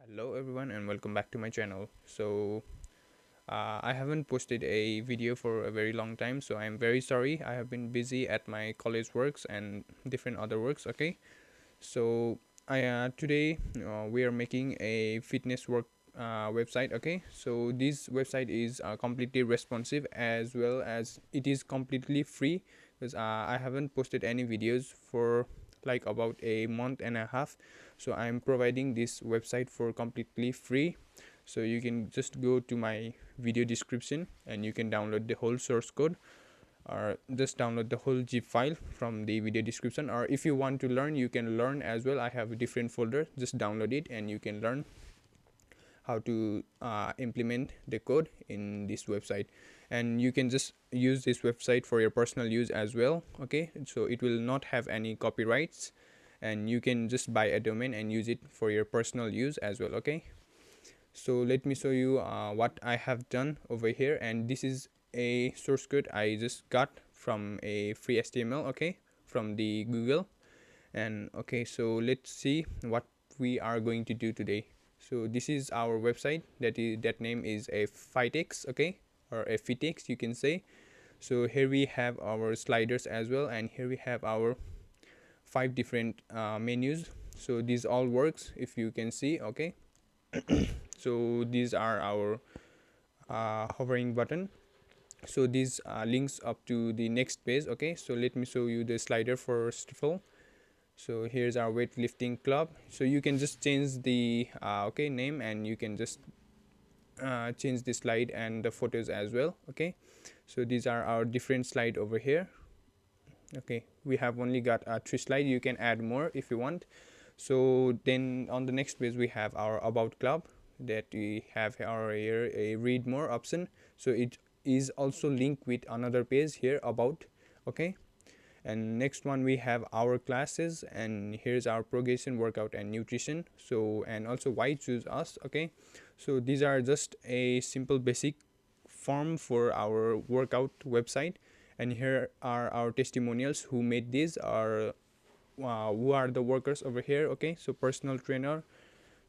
Hello everyone and welcome back to my channel. I haven't posted a video for a very long time, so I'm very sorry. I have been busy at my college works and different other works. Okay, so I today we are making a fitness work website. Okay, so this website is completely responsive as well as it is completely free because I haven't posted any videos for like about a month and a half. So I'm providing this website for completely free, so you can just go to my video description and you can download the whole source code, or just download the whole zip file from the video description. Or if you want to learn, you can learn as well. I have a different folder, just download it and you can learn how to implement the code in this website. And you can just use this website for your personal use as well. Okay, so it will not have any copyrights and you can just buy a domain and use it for your personal use as well. Okay, so let me show you what I have done over here. And this is a source code I just got from a free HTML, okay, from the Google. And okay, so let's see what we are going to do today. So this is our website, that name is a Fitex, okay, or a Fitex you can say. So here we have our sliders as well, and here we have our 5 different menus. So this all works if you can see. Okay, so these are our hovering button. So these links up to the next page. Okay, so let me show you the slider first of all. So here's our weightlifting club. So you can just change the okay name, and you can just change the slide and the photos as well. Okay, so these are our different slide over here. Okay, we have only got 3 slide. You can add more if you want. So then on the next page we have our about club, that we have our here a read more option. So it is also linked with another page here about. Okay, and next one we have our classes, and here's our progression, workout and nutrition. So and also why choose us. Okay, so these are just a simple basic form for our workout website. And here are our testimonials who made these, are who are the workers over here. Okay, so personal trainer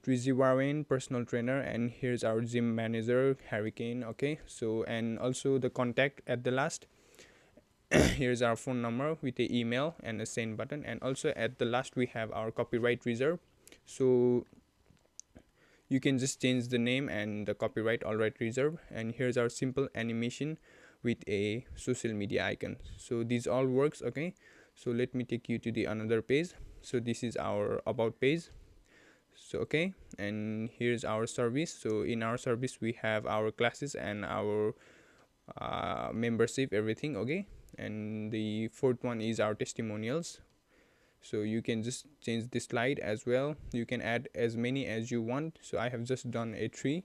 Trizy Warren, personal trainer, and here's our gym manager Hurricane. Okay, so and also the contact at the last. Here's our phone number with the email and a send button. And also at the last we have our copyright reserve. So you can just change the name and the copyright alright reserve. And here's our simple animation with a social media icon. So this all works. Okay, so let me take you to the another page. So this is our about page. So okay, and here's our service. So in our service we have our classes and our membership, everything. Okay, and the fourth one is our testimonials. So you can just change the slide as well. You can add as many as you want. So I have just done a 3.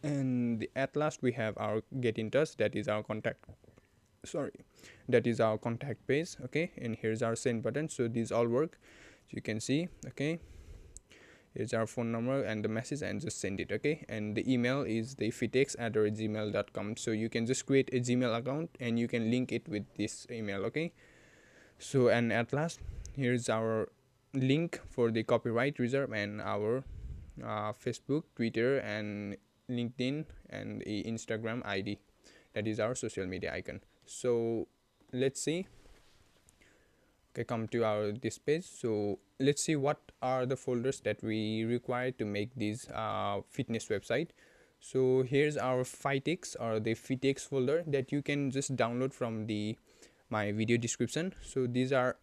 And at last we have our get in touch, that is our contact, sorry, that is our contact page. Okay, and here's our send button. So these all work, so you can see. Okay, here's our phone number and the message, and just send it. Okay, and the email is the fitex@gmail.com. so you can just create a Gmail account and you can link it with this email. Okay, so and at last here's our link for the copyright reserve and our Facebook, Twitter and LinkedIn and the Instagram ID, that is our social media icon. So let's see. Okay, come to our this page. So let's see what are the folders that we require to make this fitness website. So here's our Fitex, or the Fitex folder, that you can just download from the my video description. So these are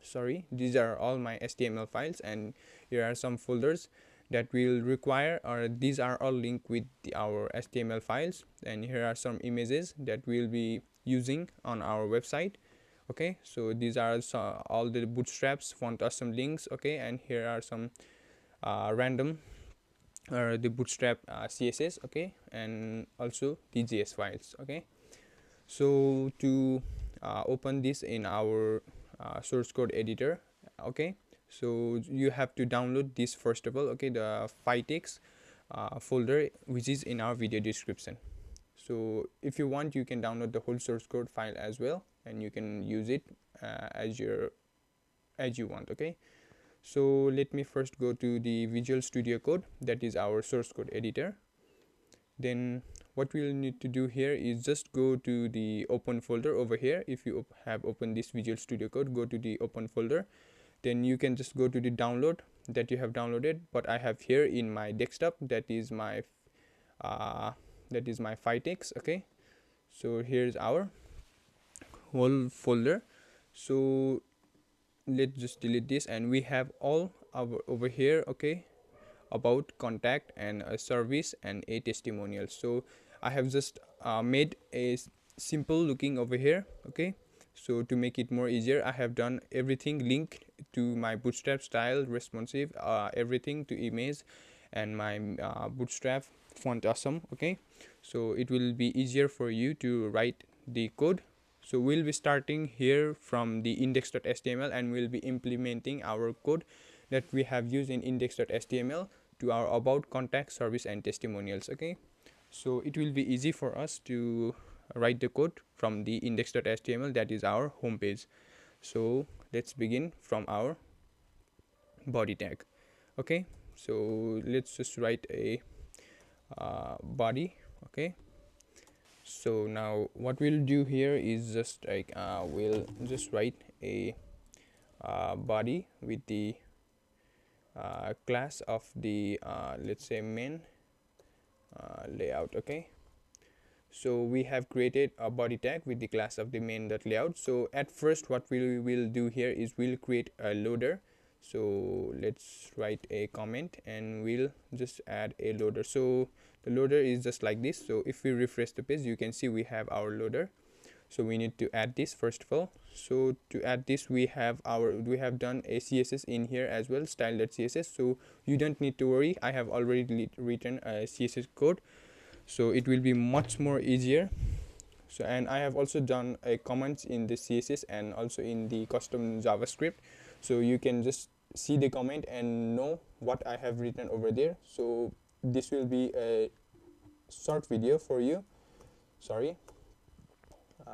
sorry, these are all my HTML files, and here are some folders that will require, or these are all linked with our HTML files. And here are some images that we'll be using on our website. Okay, so these are all the bootstraps, font custom links. Okay, and here are some random the bootstrap CSS. Okay, and also TGS files. Okay, so to open this in our source code editor. Okay, so you have to download this first of all. Okay, the Fitex folder, which is in our video description. So if you want, you can download the whole source code file as well, and you can use it as you want. Okay, So let me first go to the Visual Studio Code, that is our source code editor. Then what we'll need to do here is just go to the open folder over here. If you have opened this Visual Studio Code, go to the open folder. Then you can just go to the download that you have downloaded, but I have here in my desktop, that is my Fitex. Okay, so here's our whole folder. So let's just delete this, and we have all our over here. Okay, about, contact, and a service, and a testimonial. So I have just made a simple looking over here. Okay, so to make it more easier, I have done everything linked to my Bootstrap style, responsive, everything to image, and my Bootstrap font awesome. Okay, so it will be easier for you to write the code. So we'll be starting here from the index.html, and we'll be implementing our code that we have used in index.html to our about, contact, service, and testimonials. Okay, so it will be easy for us to write the code from the index.html, that is our home page. So let's begin from our body tag. Okay, so let's just write a body. Okay, so now what we'll do here is just like we'll just write a body with the class of the let's say main layout. Okay, so we have created a body tag with the class of the main.layout. So at first what we will do here is we'll create a loader. So let's write a comment, and we'll just add a loader. So the loader is just like this. So if we refresh the page, you can see we have our loader. So we need to add this first of all. So to add this, we have done a css in here as well, style.css. so you don't need to worry, I have already written a css code, so it will be much more easier. So, and I have also done a comments in the css and also in the custom javascript, so you can just see the comment and know what I have written over there. So this will be a short video for you. Sorry,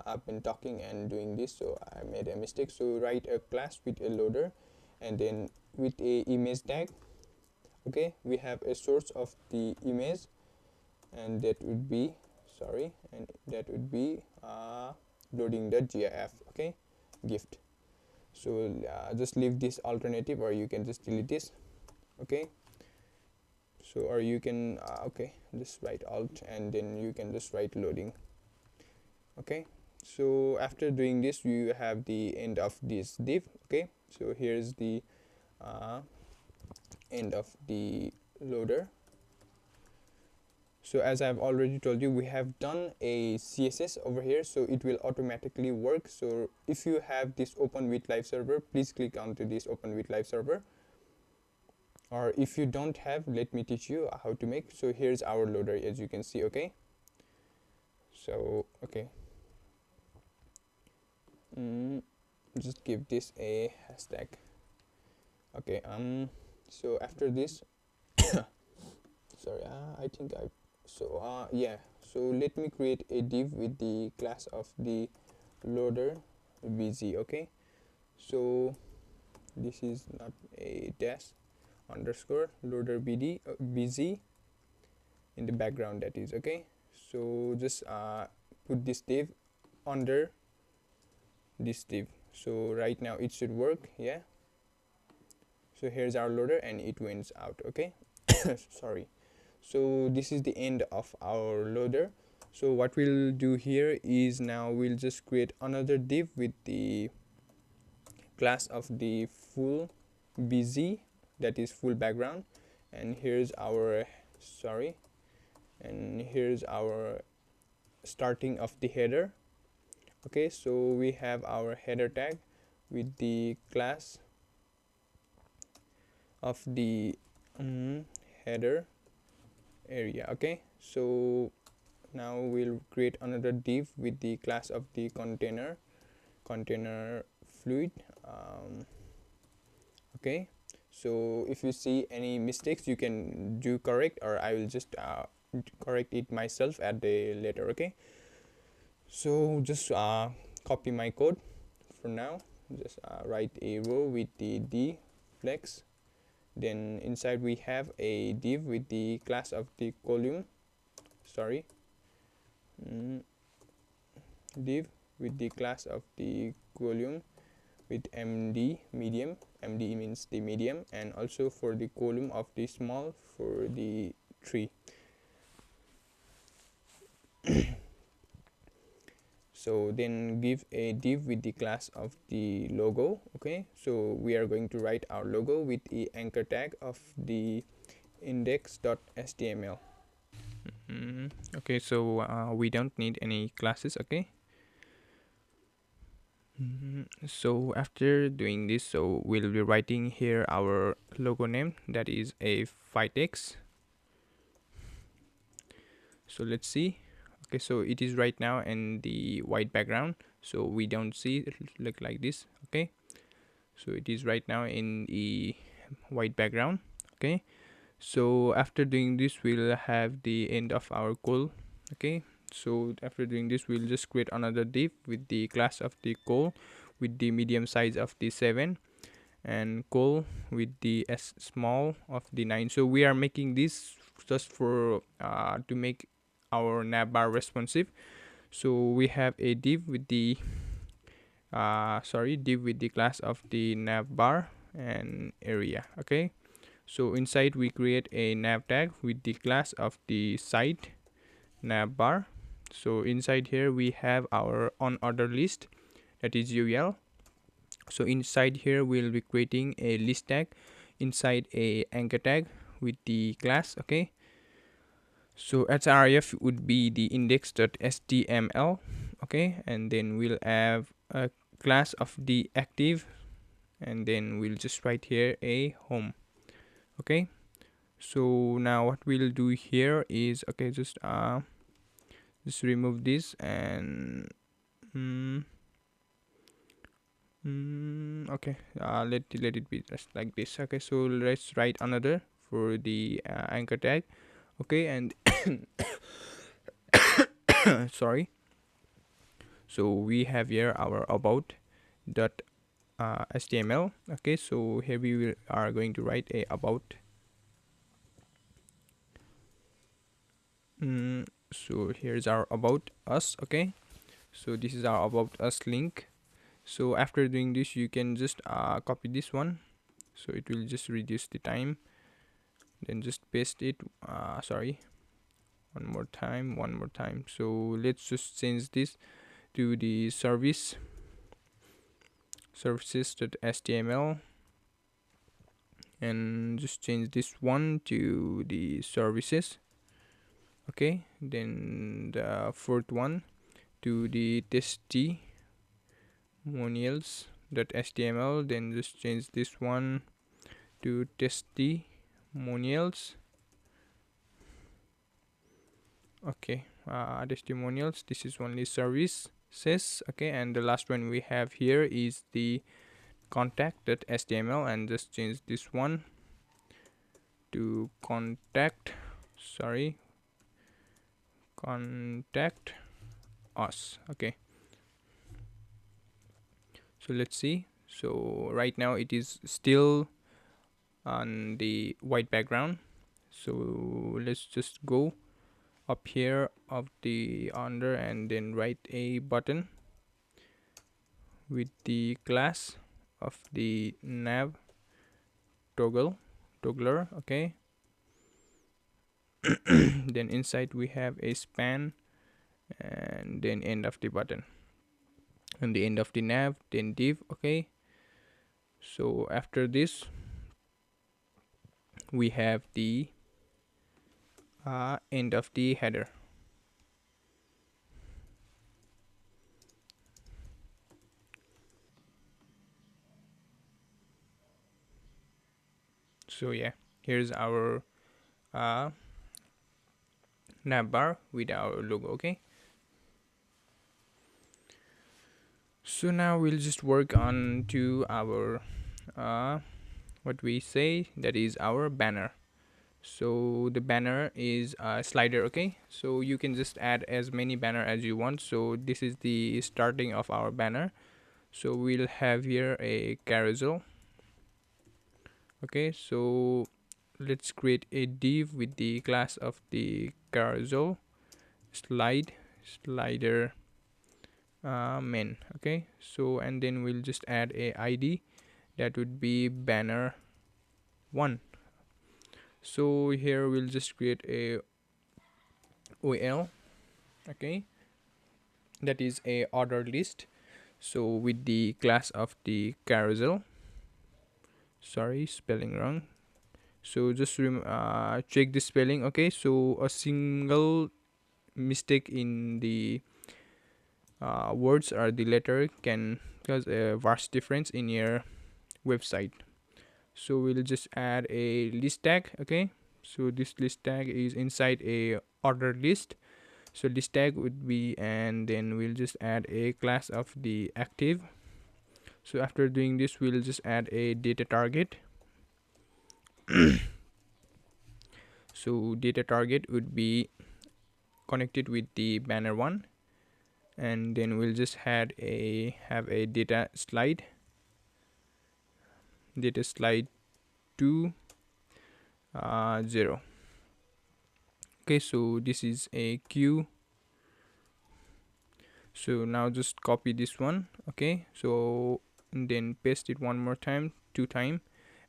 I've been talking and doing this, so I made a mistake. So write a class with a loader, and then with a image tag. Okay, we have a source of the image, and that would be loading.gif. Okay, gift. So just leave this alternative, or you can just delete this. Okay, so or you can okay, just write alt, and then you can just write loading. Okay, so after doing this, you have the end of this div. Okay, so here's the end of the loader. So as I've already told you, we have done a css over here, so it will automatically work. So if you have this open with live server, please click onto this open with live server, or if you don't have, let me teach you how to make. So here's our loader, as you can see. Okay, so okay, just give this a hashtag. Okay, so after this sorry, I think I yeah, so let me create a div with the class of the loader bz. Okay, so this is not a dash underscore loader bz in the background, that is. Okay, so just put this div under this div. So right now it should work. Yeah, so here's our loader, and it went out. Okay, sorry. So this is the end of our loader. So what we'll do here is now we'll just create another div with the class of the full bz, that is full background, and here's our and here's our starting of the header. Okay, so we have our header tag with the class of the header area. Okay, so now we'll create another div with the class of the container fluid. Okay, so if you see any mistakes, you can do correct, or I will just correct it myself at the later. Okay, so just copy my code for now. Just write a row with the d flex. Then inside we have a div with the class of the column, sorry, div with the class of the column with md medium. Md means the medium, and also for the column of the small for the 3. So then give a div with the class of the logo. Okay, so we are going to write our logo with the anchor tag of the index.html. Okay, so we don't need any classes. Okay, so after doing this, so we'll be writing here our logo name, that is a fight text. So let's see. Okay, so it is right now in the white background, so we don't see it look like this. Okay, so it is right now in the white background. Okay, so after doing this, we'll have the end of our call. Okay, so after doing this, we'll just create another div with the class of the call with the medium size of the 7, and call with the s small of the 9. So we are making this just for to make our navbar responsive. So we have a div with the div with the class of the navbar and area. Okay, so inside we create a nav tag with the class of the site navbar. So inside here we have our on order list, that is ul. So inside here we'll be creating a list tag inside a anchor tag with the class. Okay, so href would be the index.html. Okay, and then we'll have a class of the active, and then we'll just write here a home. Okay, so now what we'll do here is, okay, just remove this and okay, let it be just like this. Okay, so let's write another for the anchor tag. Okay, and sorry, so we have here our about dot html. Okay, so here we are going to write a about. So here's our about us. Okay, so this is our about us link. So after doing this, you can just copy this one, so it will just reduce the time. Then just paste it. Sorry, one more time. So let's just change this to the services.html, and just change this one to the services. Okay, then the fourth one to the testimonials.html, then just change this one to testimonials. Okay, testimonials, this is only services. Okay, and the last one we have here is the contact.html, and just change this one to contact us. Okay, so let's see. So right now it is still on the white background, so let's just go up here of the under and then write a button with the class of the nav toggler. Okay, then inside we have a span, and then end of the button, and the end of the nav, then div. Okay, so after this we have the end of the header. So yeah, here's our navbar with our logo. Okay, so now we'll just work on to our what we say, that is our banner. So the banner is a slider. Okay, so you can just add as many banner as you want. So this is the starting of our banner. So we'll have here a carousel. Okay, so let's create a div with the class of the carousel slider main. Okay, so and then we'll just add a id that would be banner 1. So here we'll just create a ol. Okay, that is a order list, so with the class of the carousel. Sorry, spelling wrong. So just check the spelling. Okay, so a single mistake in the words or the letter can cause a vast difference in your website. So we'll just add a list tag. Okay, so this list tag is inside a order list, so list tag would be, and then we'll just add a class of the active. So after doing this, we'll just add a data target. So data target would be connected with the banner 1, and then we'll just have a data slide 2 0. Okay, so this is a queue. So now just copy this one. Okay, so and then paste it one more time, 2 times,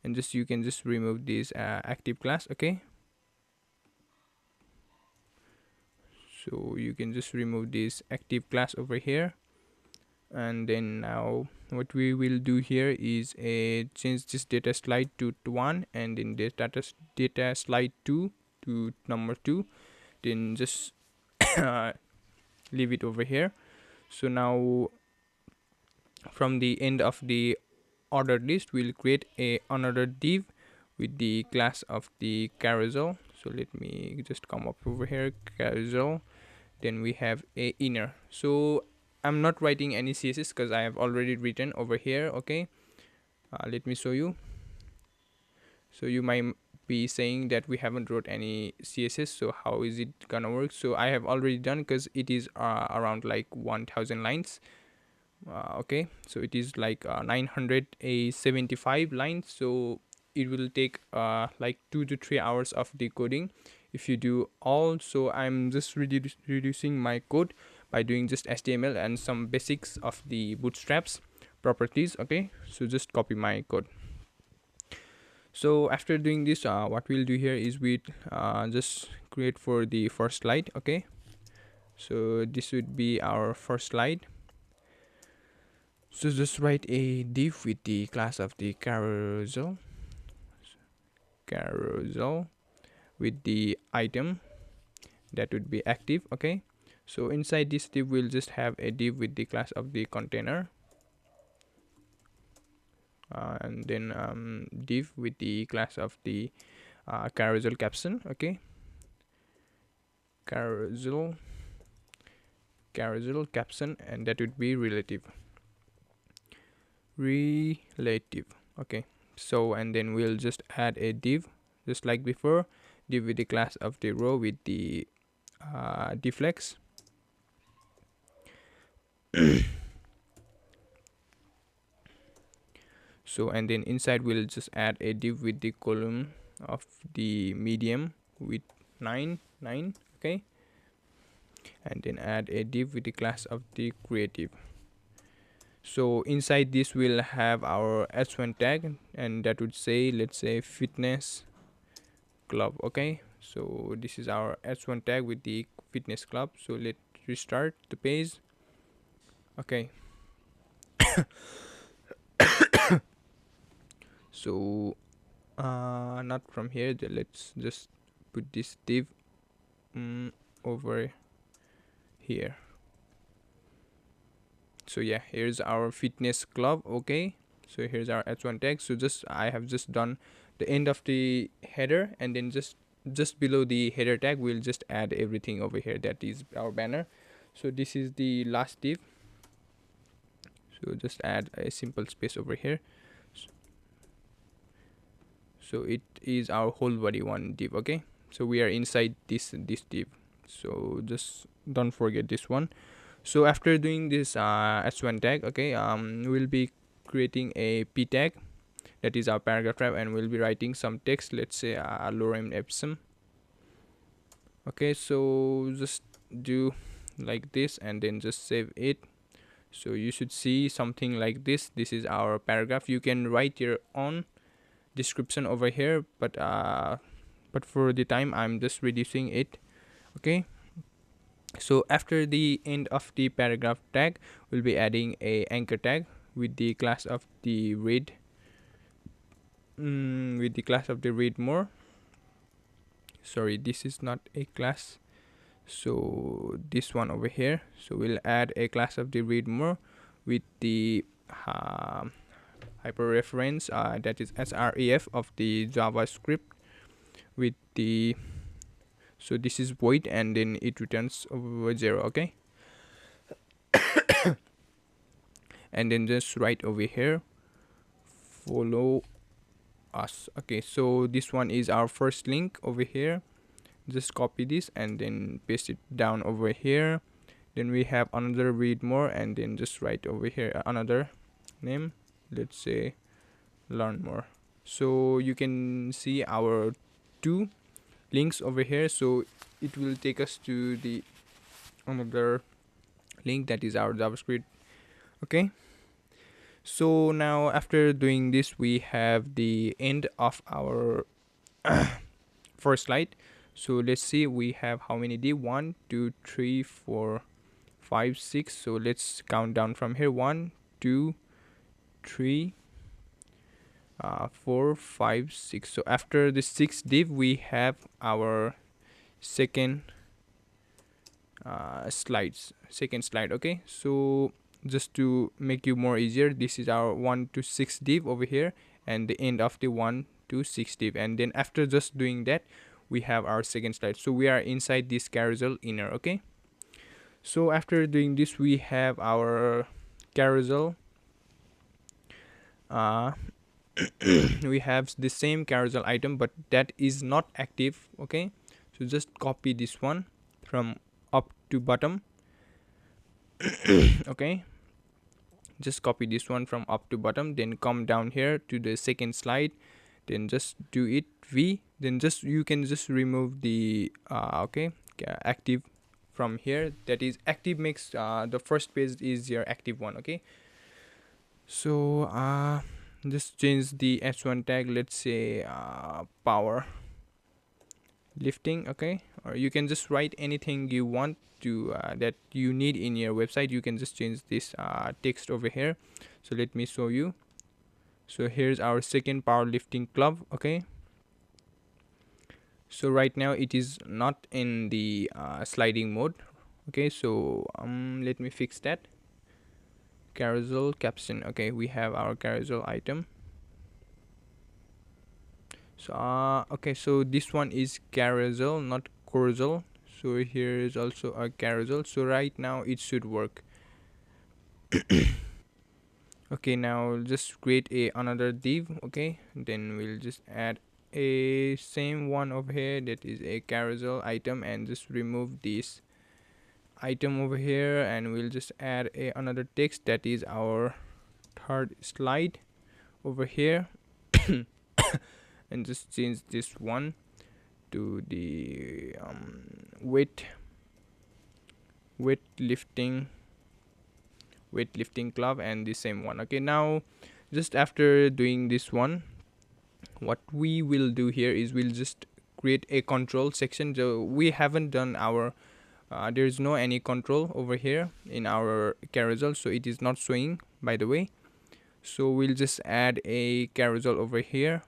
and just you can just remove this active class. Okay, so you can just remove this active class over here. And then now what we will do here is change this data slide to 1, and then data slide 2 to number 2, then just leave it over here. So now from the end of the ordered list, we'll create another div with the class of the carousel. So let me just come up over here, carousel, then we have a inner. So I'm not writing any css because I have already written over here. Okay, let me show you. So you might be saying that we haven't wrote any css, so how is it gonna work? So I have already done, because it is around like 1000 lines. Okay, so it is like 975 lines, so it will take like 2 to 3 hours of decoding if you do all. So I'm just reducing my code by doing just html and some basics of the bootstraps properties. Okay, so just copy my code. So after doing this, what we'll do here is we just create for the first slide. Okay, so this would be our first slide. So just write a div with the class of the carousel with the item that would be active. Okay, so inside this div we'll just have a div with the class of the container, and then div with the class of the carousel caption. Okay, carousel caption, and that would be relative. Okay, so and then we'll just add a div just like before, div with the class of the row with the deflex. So and then inside we'll just add a div with the column of the medium with 9. Okay, and then add a div with the class of the creative. So inside this we'll have our h1 tag, and that would say, let's say, fitness club. Okay, so this is our h1 tag with the fitness club. So let's restart the page. Okay, so not from here, let's just put this div over here. So yeah, here's our fitness club. Okay, so here's our h1 tag. So just I have just done the end of the header, and then just below the header tag we'll just add everything over here, that is our banner. So this is the last div, so just add a simple space over here. So it is our whole body one div. Okay, so we are inside this div, so just don't forget this one. So after doing this h1 tag, okay, we'll be creating a p tag that is our paragraph type, and we'll be writing some text, let's say lorem ipsum. Okay, so just do like this and then just save it. So you should see something like this. This is our paragraph. You can write your own description over here, but for the time I'm just reducing it. Okay, so after the end of the paragraph tag, we'll be adding a anchor tag with the class of the read more. Sorry, this is not a class, so this one over here. So we'll add a class of the read more with the hyperreference, that is sref of the JavaScript with the, so this is void and then it returns over 0. Okay, and then just write over here follow us. Okay, so this one is our first link over here. Just copy this and then paste it down over here. Then we have another read more, and then just write over here another name, let's say learn more. So you can see our two links over here. So it will take us to the another link, that is our JavaScript. Okay, so now after doing this, we have the end of our first slide. So let's see, we have how many div? 1 2 3 4 5 6. So let's count down from here. 1 2 3 4 5 6. So after the sixth div, we have our second second slide. Okay, so just to make you more easier, this is our 1 to 6 div over here, and the end of the 1 to 6 div, and then after just doing that, we have our second slide. So we are inside this carousel inner. Okay, so after doing this, we have our carousel. We have the same carousel item, but that is not active. Okay, so just copy this one from up to bottom. Okay, just copy this one from up to bottom, then come down here to the second slide, then just do it V, then just you can just remove the active from here. That is active makes the first page is your active one. Okay, so just change the h1 tag, let's say power lifting. Okay, or you can just write anything you want to that you need in your website. You can just change this text over here. So let me show you. So here's our second powerlifting club. Okay, so right now it is not in the sliding mode. Okay, so let me fix that. Carousel caption. Okay, we have our carousel item. So okay, so this one is carousel, not carousel. So here is also a carousel. So right now it should work. Okay, now just create another div. Okay, then we'll just add a same one over here, that is a carousel item, and just remove this item over here, and we'll just add another text, that is our third slide over here. And just change this one to the weightlifting club, and the same one. Okay, now just after doing this one, what we will do here is we'll just create a control section. So we haven't done our there is no any control over here in our carousel, so it is not showing, by the way. So we'll just add a carousel over here.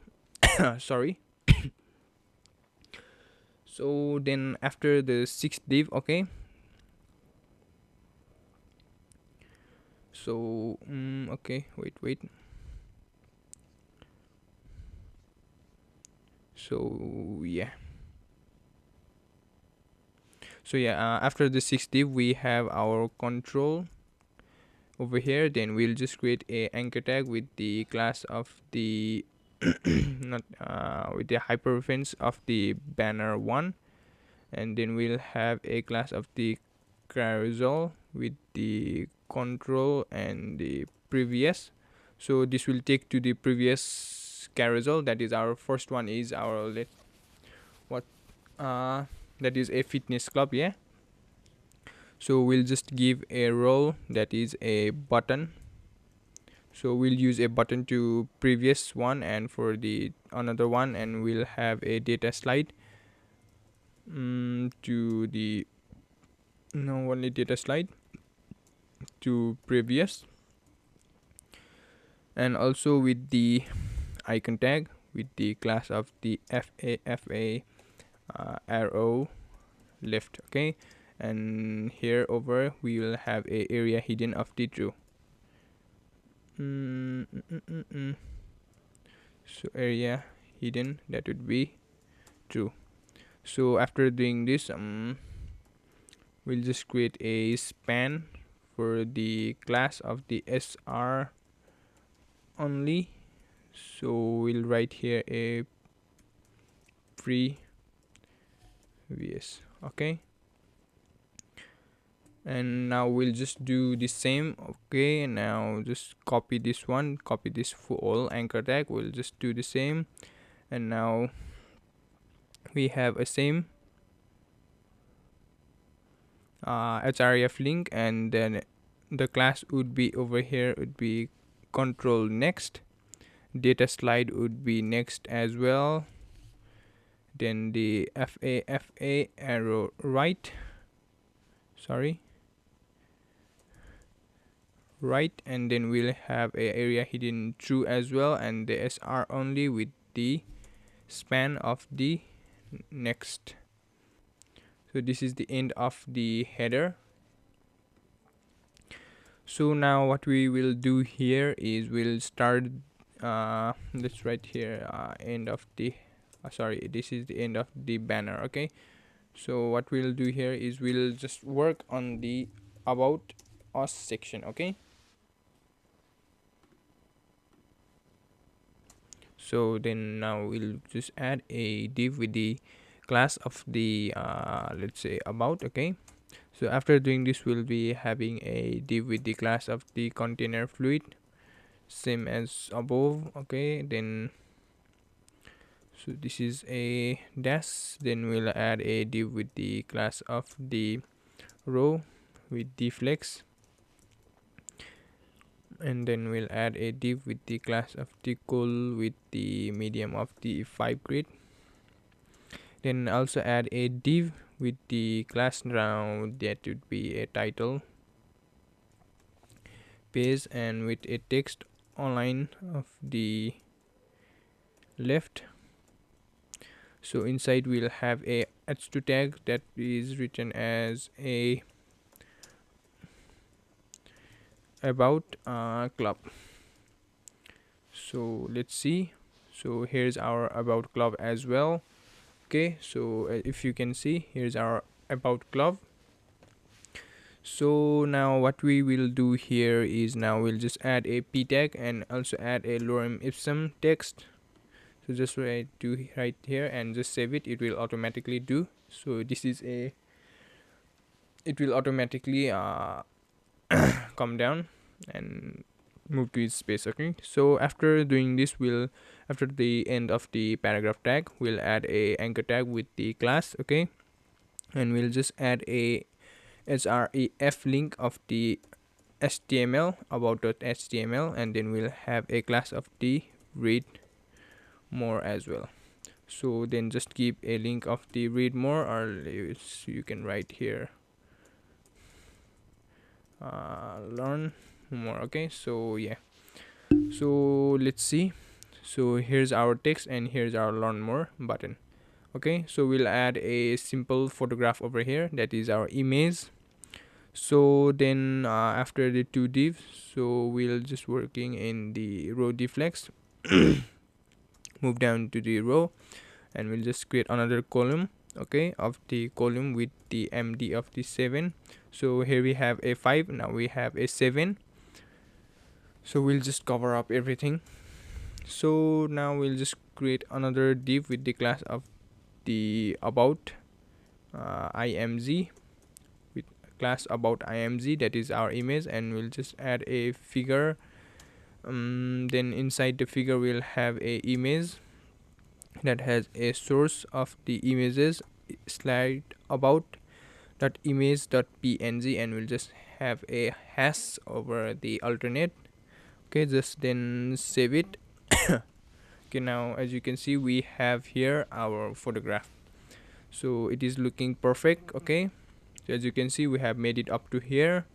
Sorry. So then after the sixth div, okay, so okay, wait, so yeah, after the sixth div, we have our control over here. Then we'll just create a anchor tag with the class of the not with the hyperreference of the banner one, and then we'll have a class of the carousel with the control and the previous. So this will take to the previous carousel. That is our first one is our what that is a fitness club, yeah. So we'll just give a role that is a button. So we'll use a button to previous one and for the another one, and we'll have a data slide to the no only data slide to previous, and also with the icon tag with the class of the fa arrow left, okay. And here over we will have a area hidden of the true. So area hidden, that would be true. So after doing this, we'll just create a span for the class of the sr only. So we'll write here a previous, okay. And now we'll just do the same, okay. Now just copy this one, copy this full anchor tag, we'll just do the same. And now we have a same href link, and then the class would be over here, would be control next, data slide would be next as well, then the fa arrow right, right, and then we'll have a area hidden true as well, and the sr only with the span of the next. So this is the end of the header. So now what we will do here is we'll start let's write here end of the sorry, this is the end of the banner, okay. So what we'll do here is we'll just work on the about us section, okay. So then now we'll just add a div with the class of the let's say about, okay. So after doing this, we'll be having a div with the class of the container fluid, same as above, okay. Then so this is a dash, then we'll add a div with the class of the row with the flex, and then we'll add a div with the class of the cool with the medium of the 5 grid. Then also add a div with the class now that would be a title page, and with a text online of the left. So inside we'll have a h2 tag that is written as a about club. So let's see. So here's our about club as well, okay. So if you can see, here's our about club. So now what we will do here is now we'll just add a p tag and also add a lorem ipsum text. So just right here and just save it, it will automatically do. So this is a, it will automatically come down and move to its space, okay. So after doing this, we'll after the end of the paragraph tag, we'll add a anchor tag with the class, okay. And we'll just add a href link of the html about.html, and then we'll have a class of the read more as well. So then just keep a link of the read more, or you can write here learn more, okay. So yeah, so let's see. So here's our text and here's our learn more button, okay. So we'll add a simple photograph over here, that is our image. So then after the two divs, so we'll just working in the row deflex move down to the row, and we'll just create another column, okay, of the column with the md of the 7. So here we have a 5, now we have a 7. So we'll just cover up everything. So now we'll just create another div with the class of the about img class about img, that is our image, and we'll just add a figure Then inside the figure we'll have a image that has a source of the images, slide about dot image dot png, and we'll just have a hash over the alternate. Okay, just then save it. Okay, now as you can see, we have here our photograph, so it is looking perfect. Okay, so as you can see, we have made it up to here.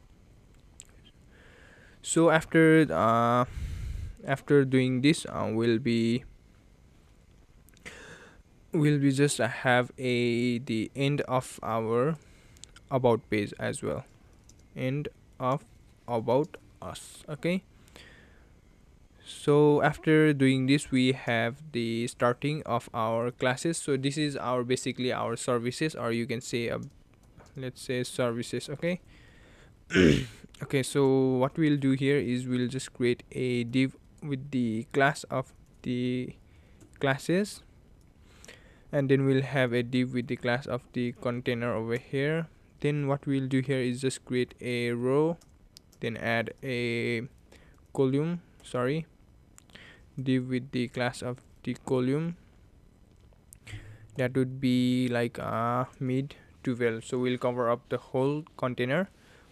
So after doing this, we'll be just have a the end of our about page as well, end of about us. Okay, so after doing this, we have the starting of our classes. So this is our basically our services, or you can say let's say services. Okay. Okay, so what we'll do here is we'll just create a div with the class of the classes, and then we'll have a div with the class of the container over here. Then what we'll do here is just create a row, then add a column, div with the class of the column. That would be like mid 12, so we'll cover up the whole container.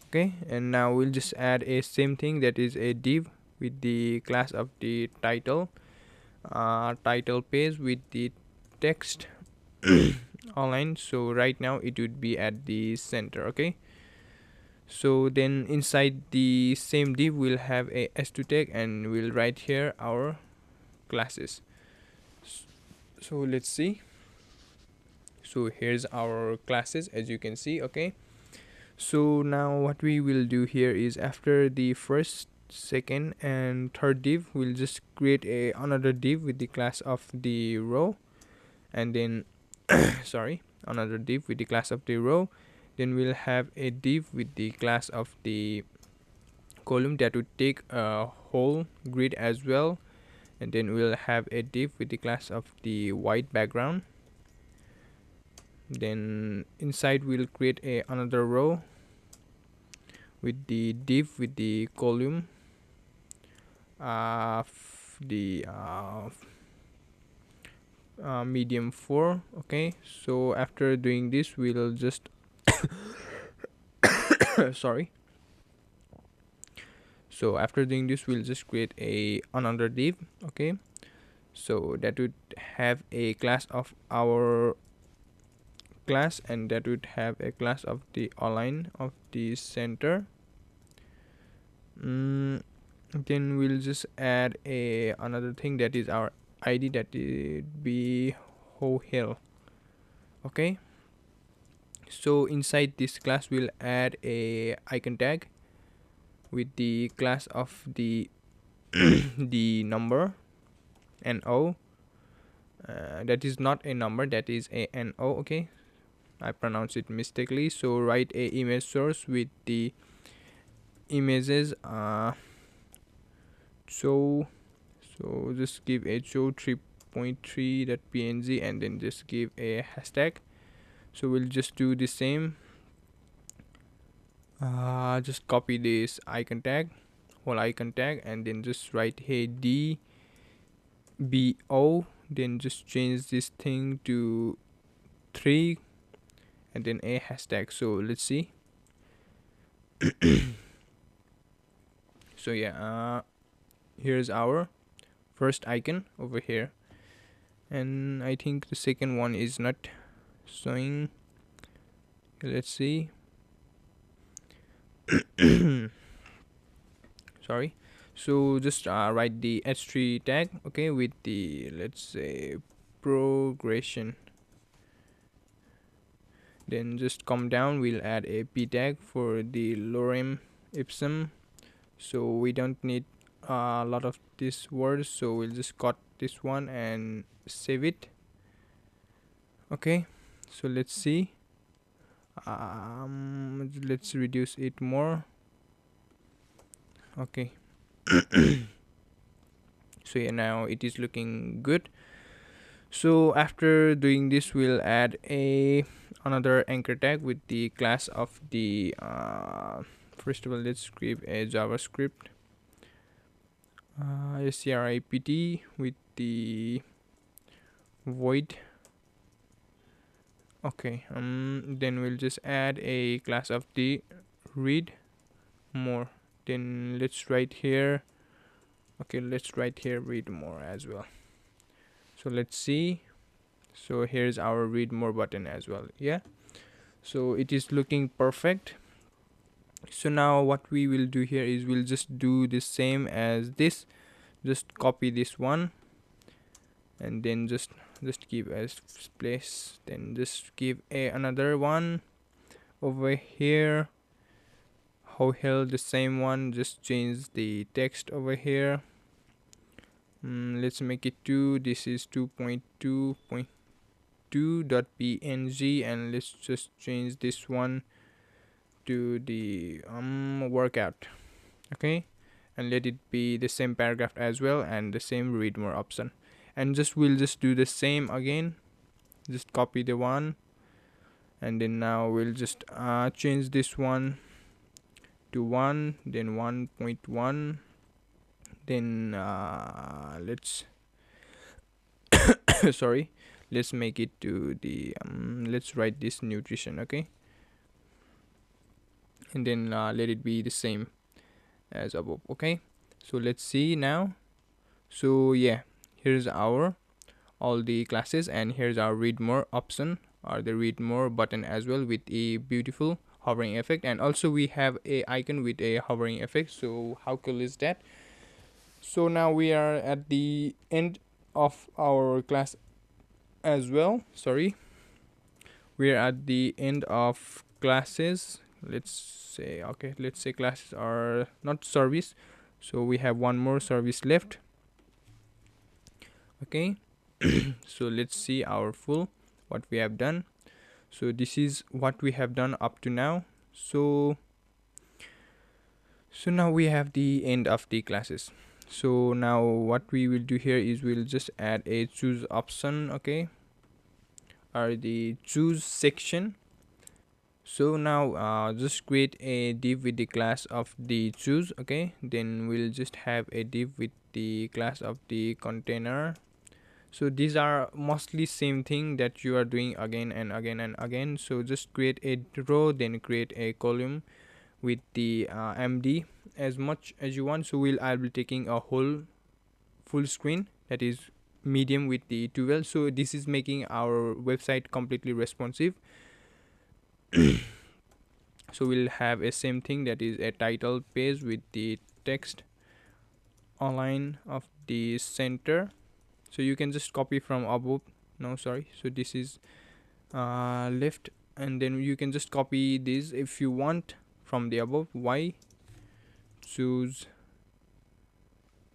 Okay, and now we'll just add a same thing, that is a div with the class of the title, title page with the text aligned. So right now it would be at the center. Okay, so then inside the same div we'll have a s2 tag, and we'll write here our classes. So let's see. So here's our classes, as you can see. Okay, so now what we will do here is after the first, second and third div, we'll just create another div with the class of the row, and then another div with the class of the row. Then we'll have a div with the class of the column that would take a whole grid as well, and then we'll have a div with the class of the white background. Then inside we'll create another row with the div with the column medium 4. Okay, so after doing this we'll just so after doing this we'll just create another div. Okay, so that would have a class of our class, and that would have a class of the align of the center. Then we'll just add another thing, that is our id, that would be whole hill. Okay, so inside this class we'll add a icon tag with the class of the the number no, that is not a number, that is a no. Okay, I pronounced it mistakenly. So write a image source with the images so just give a show 3.3.png, and then just give a hashtag. So we'll just do the same, just copy this icon tag, whole icon tag, and then just write hey dbo, then just change this thing to 3, and then a hashtag. So let's see. So yeah, here's our first icon over here, and I think the second one is not showing. Let's see. Sorry. So just write the h3 tag, okay, with the, let's say, progression. Then just come down, we'll add a p tag for the lorem ipsum, so we don't need a lot of these words, so we'll just cut this one and save it. Okay, so let's see. Let's reduce it more. Okay. So yeah, now it is looking good. So after doing this, we'll add another anchor tag with the class of the first of all, let's script a JavaScript script with the void. Okay, then we'll just add a class of the read more. Then let's write here, okay, let's write here read more as well. So let's see. So here's our read more button as well. Yeah, so it is looking perfect. So now what we will do here is we'll just do the same as this. Just copy this one and then just give as place, then just give another one over here. How hell the same one, just change the text over here. Let's make it 2. This is 2.2.2.png, and let's just change this one to the workout. Okay, and let it be the same paragraph as well and the same read more option. And we'll just do the same again. Just copy the one, and then now we'll just change this one to 1, then 1.1, then let's sorry, let's make it to the let's write this nutrition. Okay, and then let it be the same as above. Okay, so let's see now. So yeah, here's our all the classes, and here's our read more option, or the read more button as well, with a beautiful hovering effect. And also we have a icon with a hovering effect. So how cool is that? So now we are at the end of our class as well. Sorry, we're at the end of classes. Let's say, okay, let's say classes are not service, so we have one more service left. Okay, so let's see our full what we have done. So this is what we have done up to now. So now we have the end of the classes. So now what we will do here is we'll just add a choose option, okay, or the choose section. So now just create a div with the class of the choose. Okay, then we'll just have a div with the class of the container. So these are mostly same thing that you are doing again and again and again. So just create a row, then create a column with the MD as much as you want. So I'll be taking a whole full screen, that is medium with the 12. So this is making our website completely responsive. So we'll have a same thing, that is a title page with the text align of the center. So you can just copy from above. No, sorry, so this is left, and then you can just copy this if you want from the above. Why choose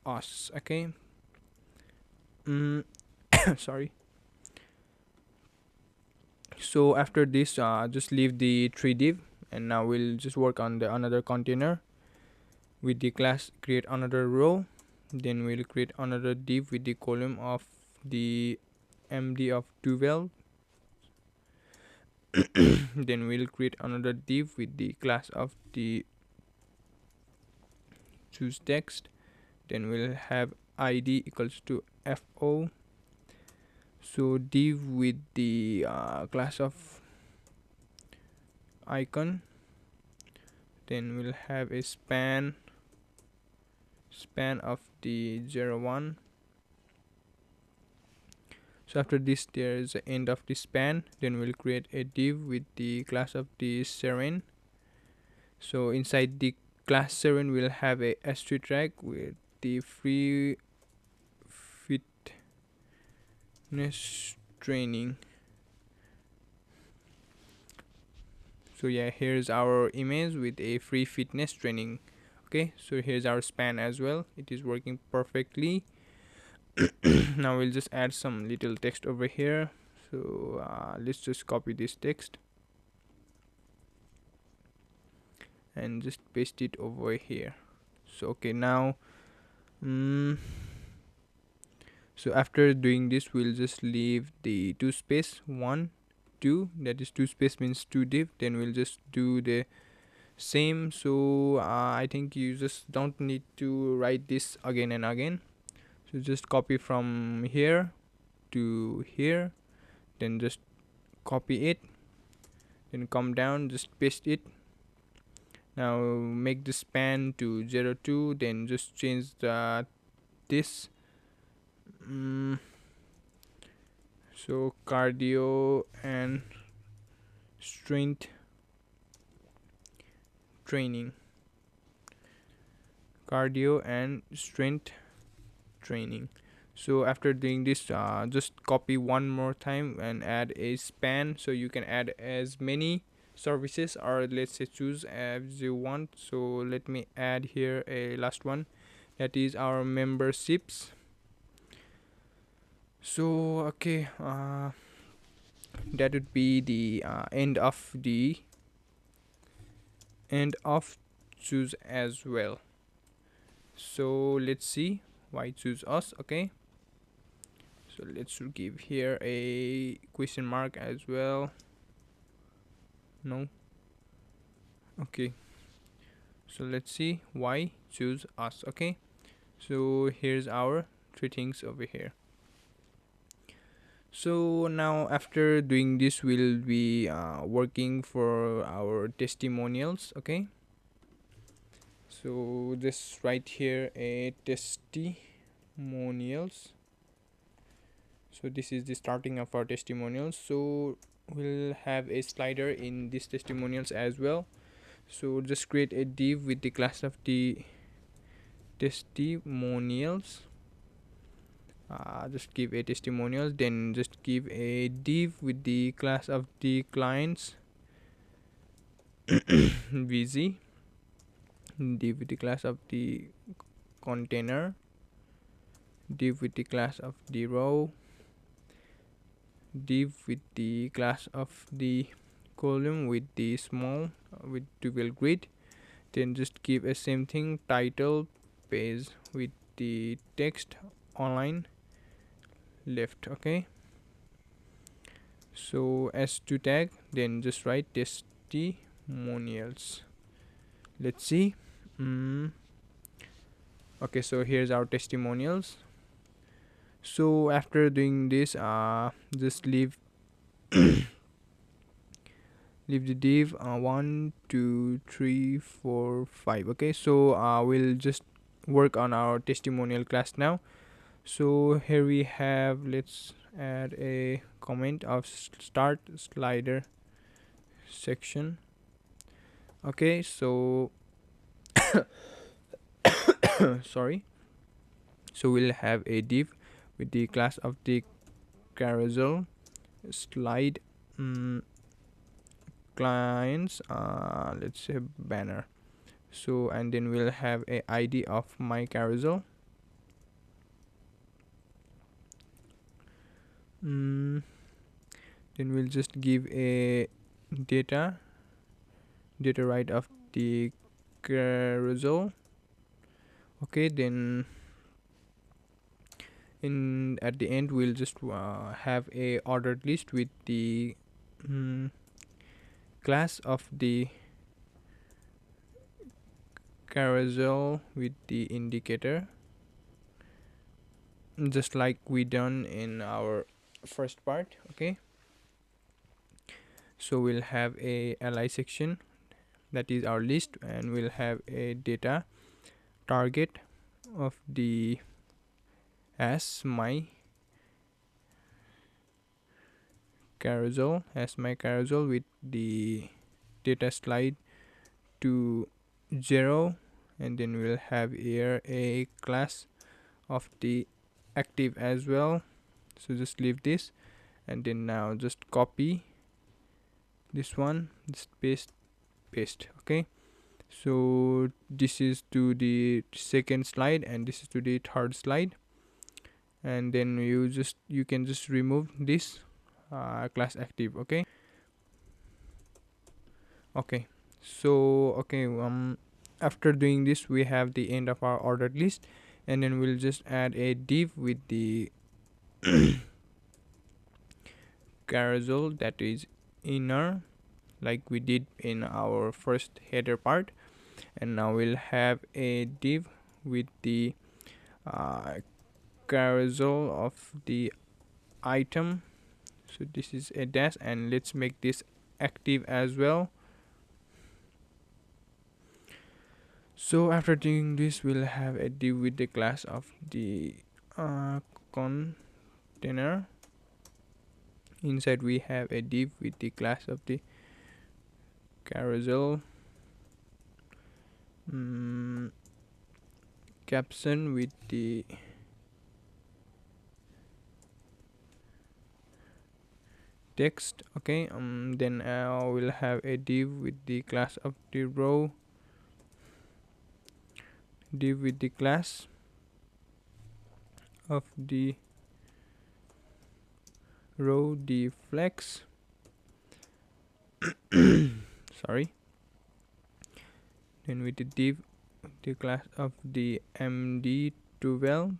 us? Okay, sorry. So after this just leave the 3 div, and now we'll just work on the another container with the class create another row. Then we'll create another div with the column of the MD of 12. Then we'll create another div with the class of the choose text. Then we'll have ID equals to FO. So div with the class of icon. Then we'll have a span of the 01. So after this there is the end of the span. Then we'll create a div with the class of the seren. So inside the class seren we'll have a s3 tag with the free fitness training. So yeah, here's our image with a free fitness training. Okay, so here's our span as well, it is working perfectly. Now we'll just add some little text over here. So let's just copy this text and just paste it over here. So okay, now so after doing this we'll just leave the 2 space 1 2, that is 2 space means 2 div. Then we'll just do the same. So I think you just don't need to write this again and again. So just copy from here to here, then just copy it, then come down, just paste it. Now make the span to 0 2, then just change this. So cardio and strength training, cardio and strength training. So after doing this, just copy one more time and add a span, so you can add as many services, or let's say choose as you want. So let me add here a last one, that is our memberships. So okay, that would be the end of choose as well. So let's see why choose us. Okay, so let's give here a question mark as well. No. Okay, so let's see why choose us. Okay, so here's our three things over here. So now after doing this, we'll be working for our testimonials. Okay, so just write here a testimonials. So this is the starting of our testimonials. So we'll have a slider in this testimonials as well. So just create a div with the class of the testimonials. Just give a testimonials, then just give a div with the class of the clients vz, div with the class of the container, div with the class of the row, div with the class of the column with the small with dual grid, then just give a same thing title page with the text online left. Okay, so as to tag, then just write testimonials. Let's see. Okay, so here's our testimonials. So after doing this, just leave leave the div 1 2 3 4 5. Okay, so we'll just work on our testimonial class now. So here we have, let's add a comment of start slider section. Okay, so sorry, so we'll have a div with the class of the carousel slide clients, let's say banner. So and then we'll have a id of my carousel. Then we'll just give a data right of the carousel. Okay, then in at the end we'll just have a ordered list with the class of the carousel with the indicator, just like we done in our first part. Okay, so we'll have a li section, that is our list, and we'll have a data target of the as my carousel with the data slide to 0, and then we'll have here a class of the active as well. So just leave this, and then now just copy this one, just paste. Okay, so this is to the second slide and this is to the third slide, and then you can just remove this class active. Okay, so after doing this, we have the end of our ordered list, and then we'll just add a div with the carousel, that is inner like we did in our first header part. And now we'll have a div with the uh, carousel of the item. So this is a dash, and let's make this active as well. So after doing this, we'll have a div with the class of the container. Inside we have a div with the class of the carousel. Caption with the text. Okay, then we'll have a div with the class of the row, div with the class of the row deflex. Sorry. Then with the div the class of the md12.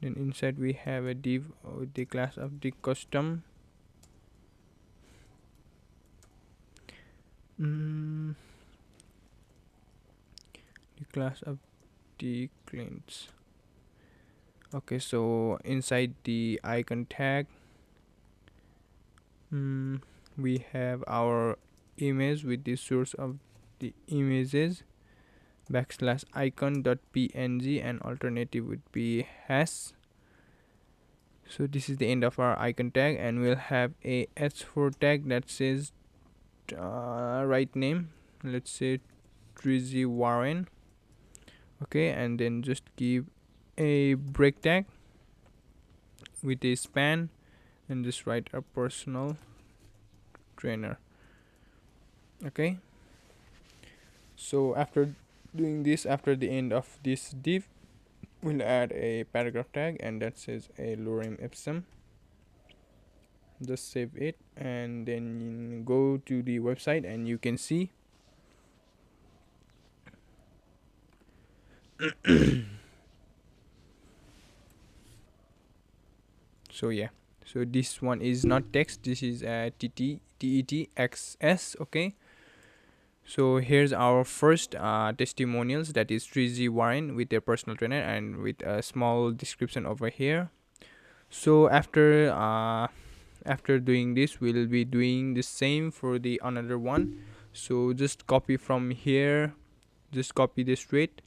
Then inside we have a div with the class of the custom. The class of the clients. Okay, so inside the icon tag, we have our image with the source of the images \icon.png, and alternative would be hash. So this is the end of our icon tag, and we'll have a h4 tag that says right name, let's say Trizy Warren. Okay, and then just give a break tag with a span and just write a personal trainer. Okay, so after doing this, after the end of this div, we'll add a paragraph tag, and that says a lorem ipsum. Just save it and then go to the website, and you can see so yeah, so this one is not text, this is a TETXS. Okay, so here's our first testimonials, that is Trizy Warren with their personal trainer, and with a small description over here. So after doing this, we'll be doing the same for the another one. So just copy from here, just copy this straight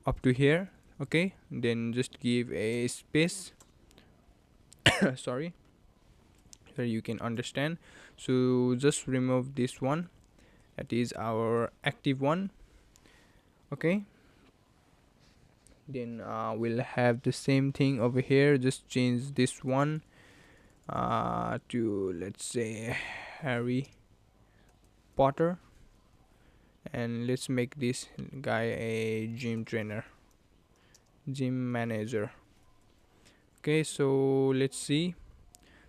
up to here. Okay, then just give a space sorry, so you can understand. So just remove this one, that is our active one. Okay, then we'll have the same thing over here, just change this one to, let's say, Harry Potter, and let's make this guy a gym trainer, gym manager. Okay, so let's see.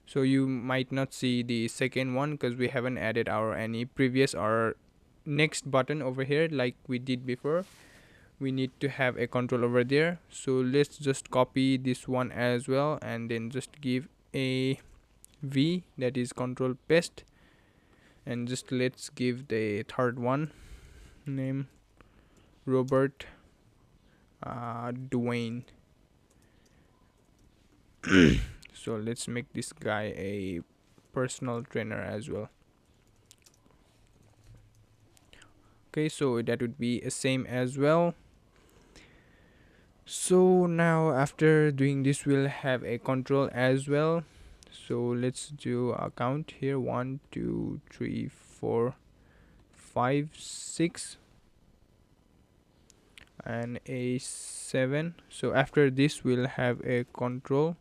So you might not see the second one because we haven't added our any previous or next button over here like we did before. We need to have a control over there, so let's just copy this one as well, and then just give a V, that is control paste, and just let's give the third one name Robert Dwayne. So let's make this guy a personal trainer as well. Okay, so that would be the same as well. So now after doing this, we'll have a control as well. So let's do a count here: 1 2 3 4 5 6 and a 7. So after this, we'll have a control.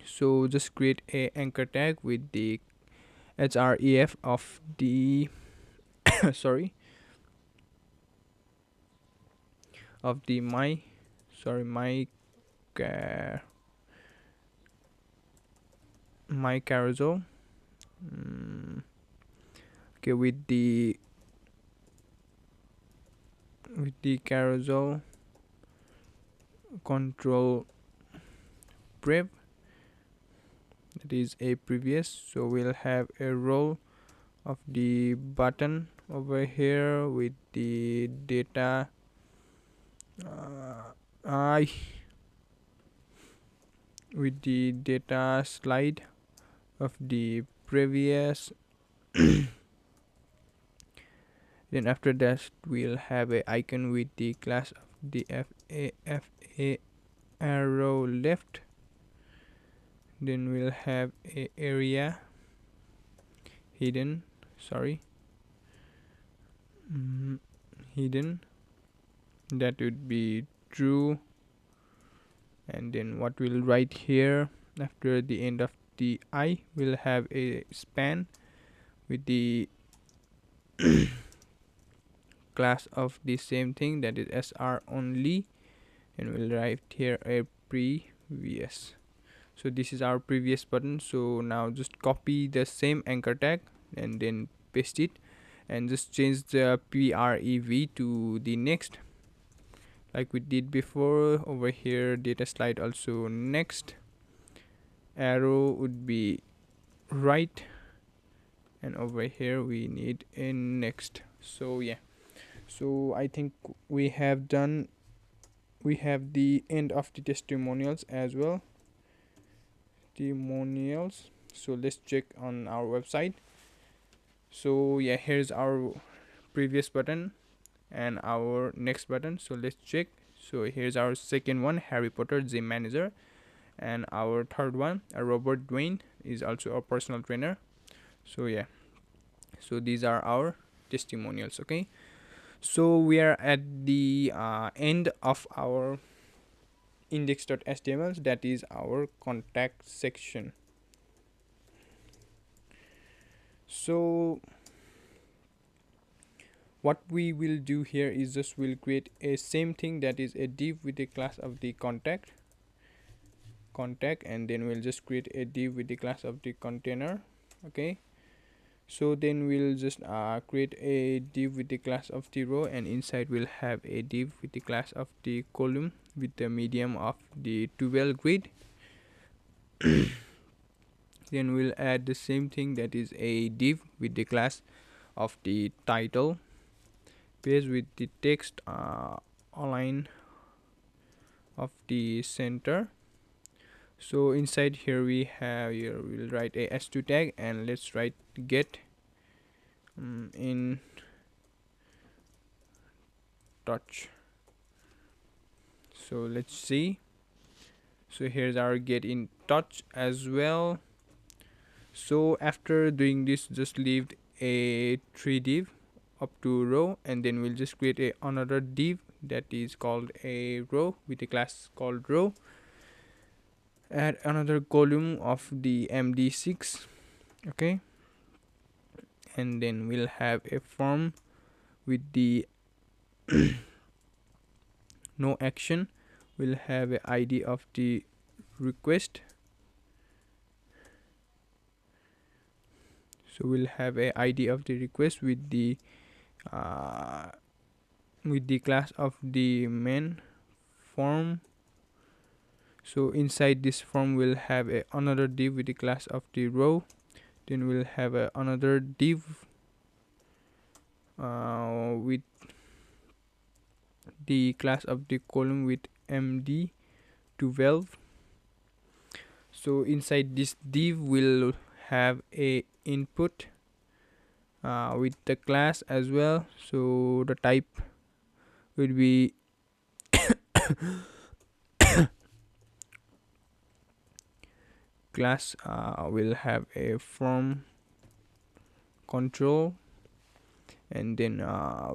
So just create a anchor tag with the href of the sorry, of the my carousel. Okay, with the carousel control brev, that is a previous. So we'll have a row of the button over here with the data I with the data slide of the previous. Then after that we'll have a icon with the class of the fa arrow left. Then we'll have a area hidden, sorry, hidden, that would be true. And then what we'll write here after the end of the I, will have a span with the class of the same thing, that is sr only, and we'll write here a previous. So this is our previous button. So now just copy the same anchor tag and then paste it, and just change the prev to the next, like we did before. Over here data slide also next, arrow would be right, and over here we need a next. So yeah, so I think we have done, we have the end of the testimonials as well. Testimonials, so let's check on our website. So yeah, here's our previous button and our next button. So let's check. So here's our second one, Harry Potter gym manager, and our third one, Robert Dwayne, is also a personal trainer. So yeah, so these are our testimonials. Okay, so we are at the end of our index.html, that is our contact section. So what we will do here is just we'll create a same thing, that is a div with the class of the contact, and then we'll just create a div with the class of the container. Okay, so then we'll just create a div with the class of the row, and inside we'll have a div with the class of the column with the medium of the 12 grid. Then we'll add the same thing, that is a div with the class of the title page with the text align of the center. So inside here we have, here we'll write a s2 tag, and let's write get in touch. So let's see. So here's our get in touch as well. So after doing this, just leave a 3 div up to row, and then we'll just create another div that is called a row with a class called row. Add another column of the md6. Okay, and then we'll have a form with the no action. We'll have a id of the request. So we'll have a id of the request with the class of the main form. So inside this form we'll have another div with the class of the row. Then we'll have another div with the class of the column with md12. So inside this div will have a input with the class as well. So the type will be class will have a form control, and then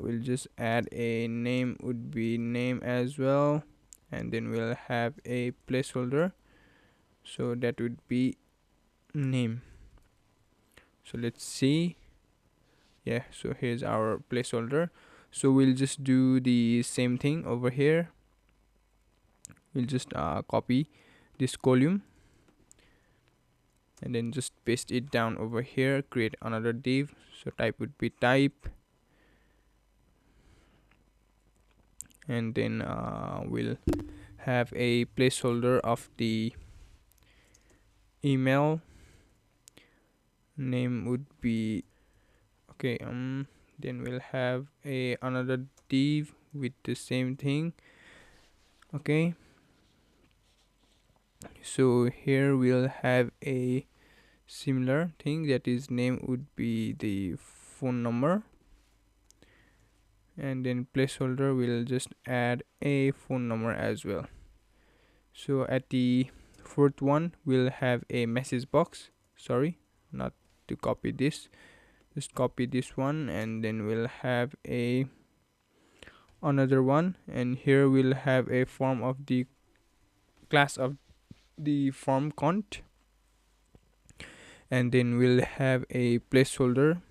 we'll just add a name, would be name as well, and then we'll have a placeholder, so that would be name. So let's see. Yeah, so here's our placeholder. So we'll just do the same thing over here. We'll just copy this column and then just paste it down over here, create another div. So type would be type, and then we'll have a placeholder of the email. name would be okay. Then we'll have a another div with the same thing. Okay, so here we'll have a similar thing, that is name would be the phone number, and then placeholder will just add a phone number as well. So at the fourth one we'll have a message box. Sorry, not to copy this, just copy this one, and then we'll have a another one, and here we'll have a form of the class of the form count, and then we'll have a placeholder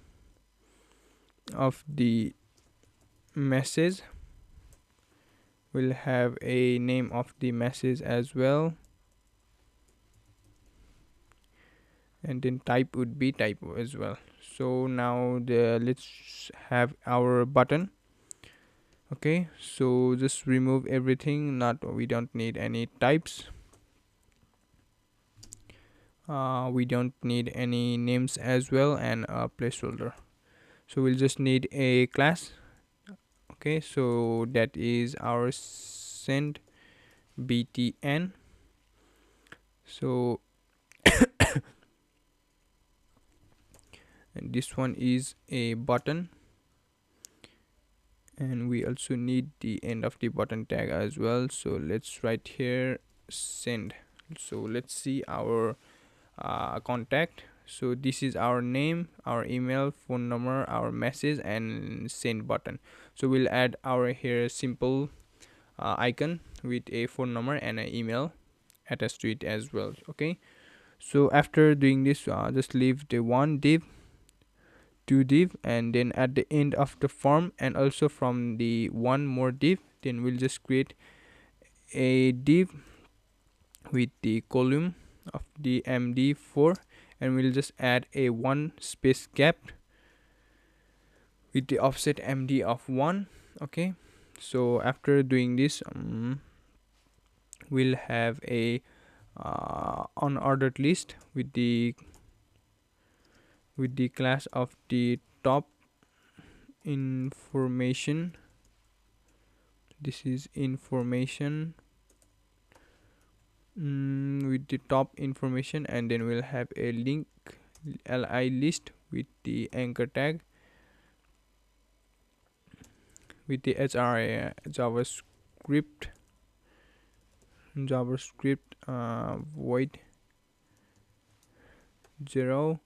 of the message. We'll have a name of the message as well, and then type would be typo as well. So now let's have our button. Okay, so just remove everything, not we don't need any types, we don't need any names as well, and a placeholder. So we'll just need a class. Okay, so that is our send btn. So and this one is a button, and we also need the end of the button tag as well. So let's write here send. So let's see our contact. So this is our name, our email, phone number, our message, and send button. So we'll add our here simple icon with a phone number and an email attached to it as well. Okay, so after doing this, just leave the one div, two div, and then at the end of the form and also from the one more div, then we'll just create a div with the column of the md4, and we'll just add a one space gap with the offset md of 1. Okay, so after doing this, we'll have a unordered list with the class of the top information. This is information, with the top information, and then we'll have a link li list with the anchor tag with the HRA JavaScript void 0.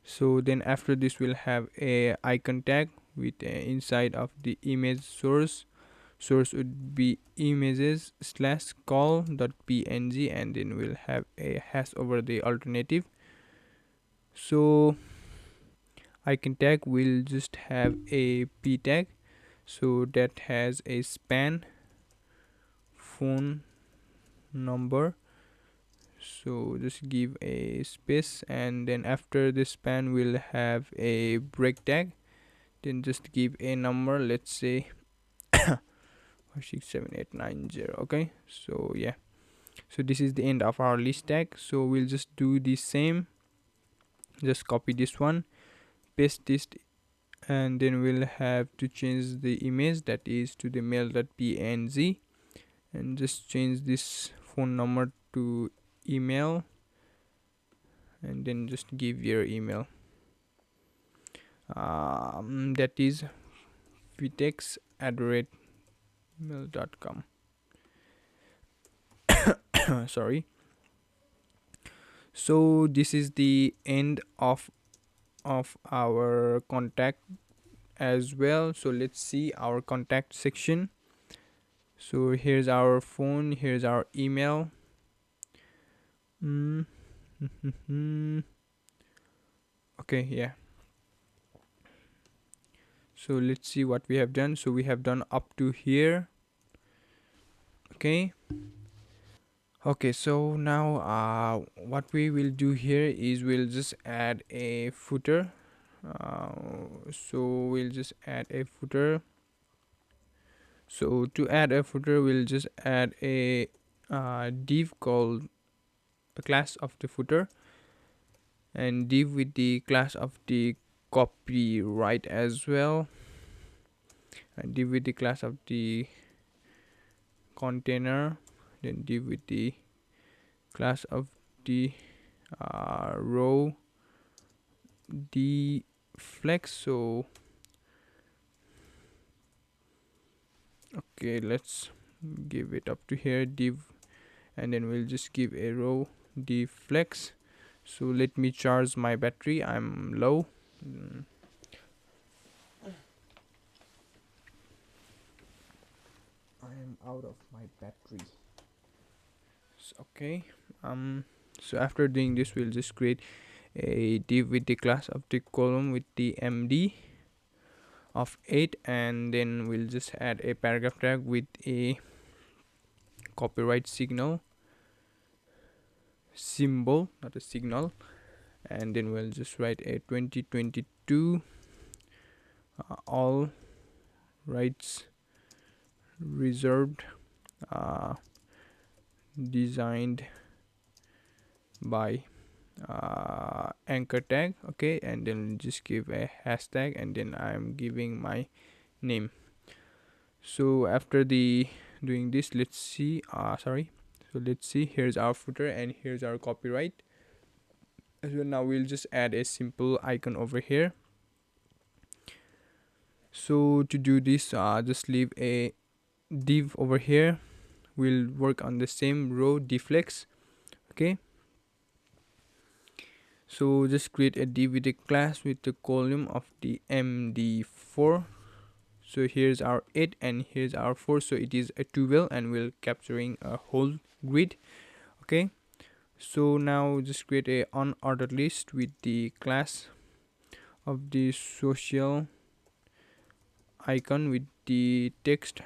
So then after this we'll have a icon tag with inside of the image source would be images slash call.png, and then we'll have a hash over the alternative. So icon tag will just have a p tag, so that has a span phone number. So just give a space, and then after this span we'll have a break tag, then just give a number, let's say 56789. Okay, so yeah, so this is the end of our list tag. So we'll just do the same, just copy this one, paste this, and then we'll have to change the image, that is to the mail.png, and just change this phone number to email, and then just give your email, that is vitex@mail.com. Sorry. So this is the end of our contact as well. So let's see our contact section. So here's our phone, here's our email. Okay, yeah, so let's see what we have done. So we have done up to here. Okay, so now what we will do here is we'll just add a footer. So we'll just add a footer. So to add a footer, we'll just add a div called class of the footer, and div with the class of the copyright as well, and div with the class of the container, then div with the class of the row deflex. So okay, let's give it up to here, div, and then we'll just give a row deflex. So let me charge my battery, I'm low. I am out of my battery. Okay, so after doing this, we'll just create a div with the class of the column with the md of 8, and then we'll just add a paragraph tag with a copyright signal symbol, not a signal, and then we'll just write a 2022 all rights reserved, designed by anchor tag. Okay, and then just give a hashtag, and then I'm giving my name. So after the doing this, let's see, so let's see, here's our footer and here's our copyright. So now we'll just add a simple icon over here. So to do this, just leave a div over here, we'll work on the same row deflex. Okay, so just create a div with a class with the column of the md4. So here's our 8 and here's our 4, so it is a 12 and we're capturing a whole grid. Okay, so now just create a unordered list with the class of the social icon with the text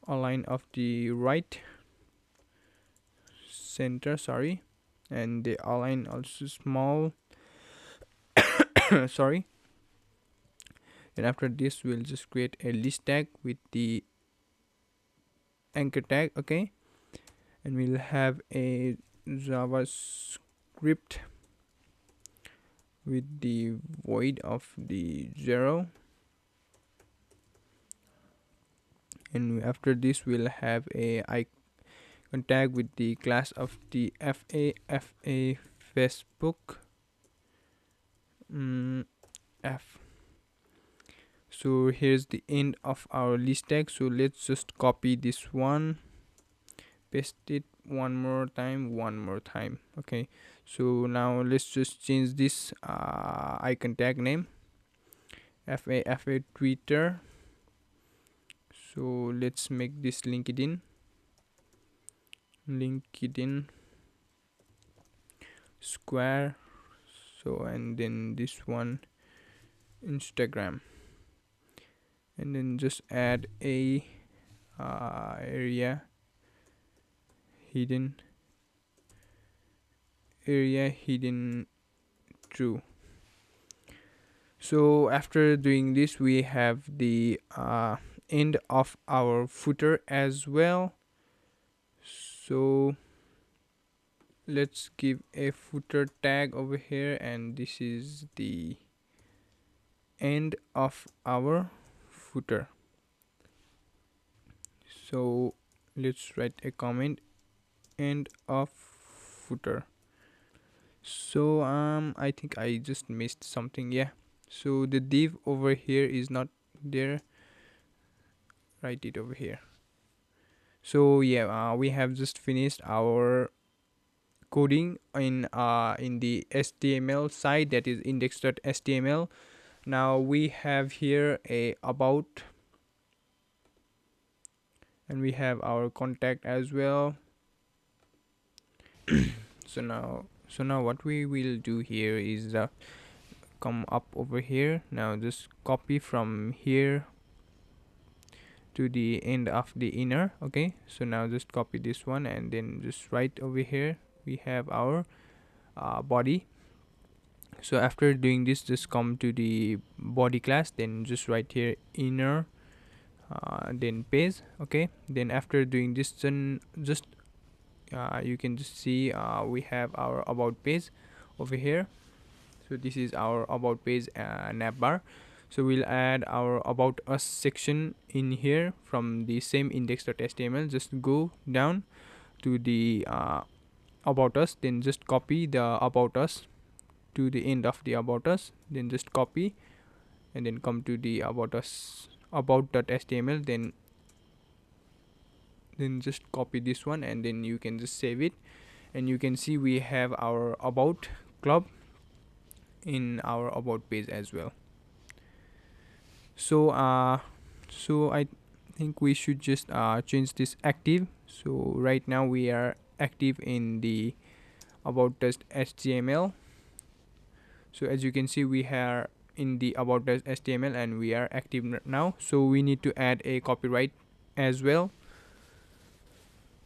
align of the right center, and the align also small. Sorry. And after this, we'll just create a list tag with the anchor tag. Okay, and we'll have a JavaScript with the void of the 0, and after this we'll have a icon tag with the class of the fa Facebook f. So here's the end of our list tag. So let's just copy this one, paste it one more time. Okay, so now let's just change this icon tag name, fa Twitter. So let's make this LinkedIn Square. So and then this one Instagram, and then just add a area hidden true. So after doing this, we have the end of our footer as well. So let's give a footer tag over here, and this is the end of our footer. So let's write a comment, end of footer. So I think I just missed something. Yeah, so the div over here is not there, write it over here. So yeah, we have just finished our coding in the HTML side, that is index.html. Now we have here a about, and we have our contact as well. So now what we will do here is come up over here. Now just copy from here to the end of the inner. Okay, so now just copy this one, and then just right over here we have our body. So after doing this, just come to the body class, then just right here inner, then page. Okay, then after doing this, then just you can just see we have our about page over here. So this is our about page navbar. So we'll add our about us section in here from the same index.html. Just go down to the about us, then just copy the about us to the end of the about us, then just copy and then come to the about us about.html, then just copy this one and then you can just save it. And you can see we have our about club in our about page as well. So I think we should just change this active. So right now we are active in the about test html. So as you can see we are in the about test html and we are active now. So we need to add a copyright as well.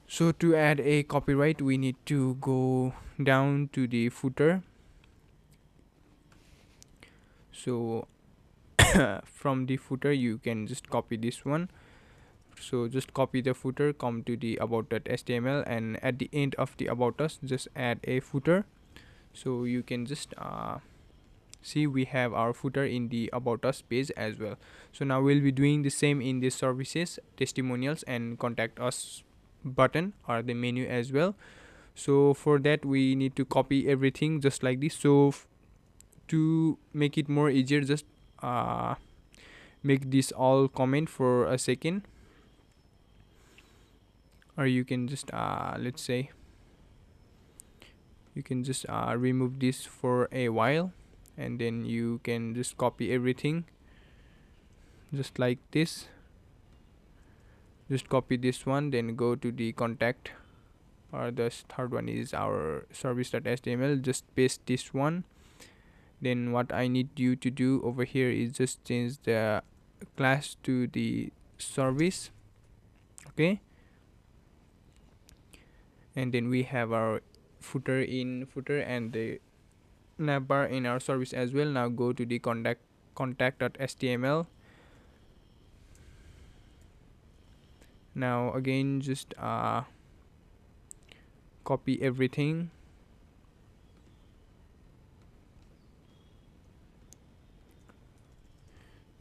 So to add a copyright we need to go down to the footer. So from the footer you can just copy this one. So just copy the footer, come to the about.html, and at the end of the about us just add a footer. So you can just see we have our footer in the about us page as well. So now we'll be doing the same in the services, testimonials, and contact us button or the menu as well. So for that we need to copy everything just like this. So to make it more easier, just make this all comment for a second, or you can just let's say you can just remove this for a while, and then you can just copy everything just like this. Just copy this one, then go to the contact, or the third one is our service.html. Just paste this one. Then what I need you to do over here is just change the class to the service. Okay, and then we have our footer in footer and the navbar in our service as well. Now go to the contact.html. Now again just copy everything.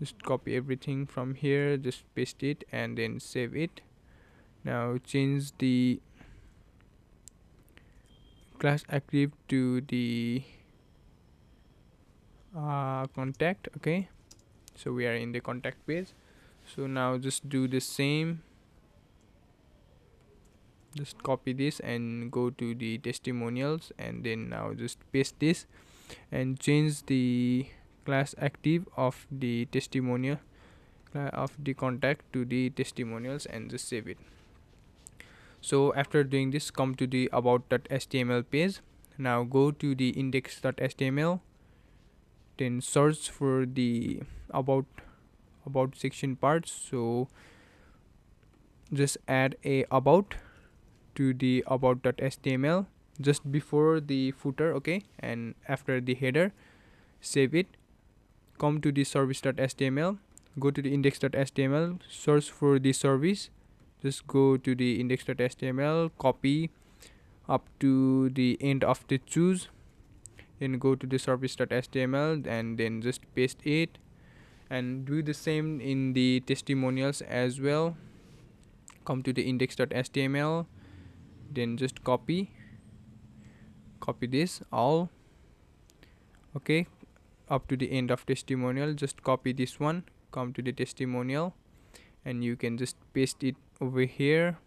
Just copy everything from here, just paste it and then save it. Now change the class active to the contact. Okay, so we are in the contact page. So now just do the same. Just copy this and go to the testimonials, and then now just paste this and change the class active of the testimonial of the contact to the testimonials and just save it. So after doing this, come to the about.html page. Now go to the index.html, then search for the about section parts. So just add a about to the about.html just before the footer. Okay, and after the header, save it. Come to the service.html, go to the index.html, search for the service. Just go to the index.html, copy up to the end of the choose, then go to the service.html and then just paste it, and do the same in the testimonials as well. Come to the index.html, then just copy this all. Okay, up to the end of testimonial, just copy this one, come to the testimonial, and you can just paste it over here.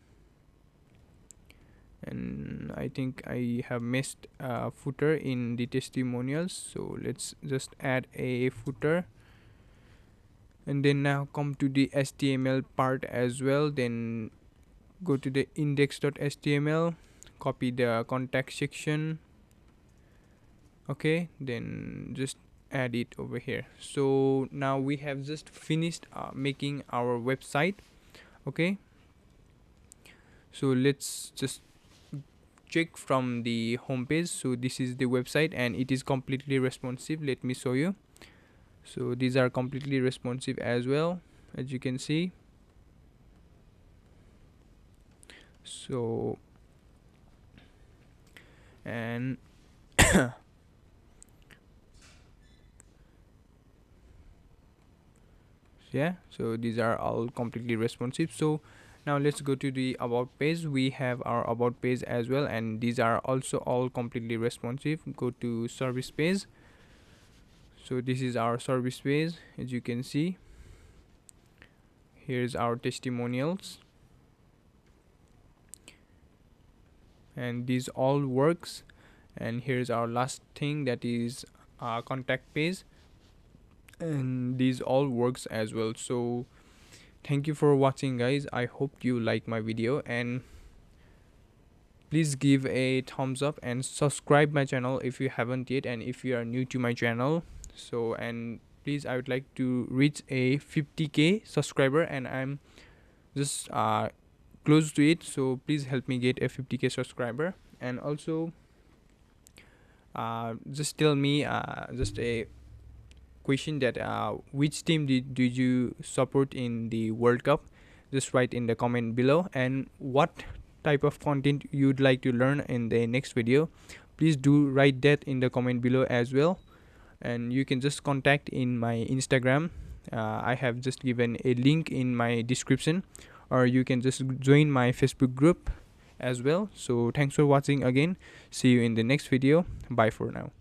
And I think I have missed a footer in the testimonials, so let's just add a footer. And then now come to the HTML part as well, then go to the index.html, copy the contact section. Okay, then just add it over here. So now we have just finished making our website. Okay, so let's just check from the home page. So this is the website and it is completely responsive. Let me show you. So these are completely responsive as well, as you can see. So And yeah, so these are all completely responsive. So now let's go to the about page. We have our about page as well, and these are also all completely responsive. Go to service page. So this is our service page. As you can see, here's our testimonials, and these all works. And here's our last thing, that is contact page, and these all works as well. So thank you for watching, guys. I hope you like my video, and please give a thumbs up and subscribe my channel if you haven't yet, and if you are new to my channel. So, and please, I would like to reach a 50k subscriber, and I'm just close to it, so please help me get a 50k subscriber. And also just tell me just a question, that which team did you support in the World Cup. Just write in the comment below, and what type of content you'd like to learn in the next video. Please do write that in the comment below as well. And you can just contact in my Instagram. I have just given a link in my description, or you can just join my Facebook group as well. So thanks for watching again. See you in the next video. Bye for now.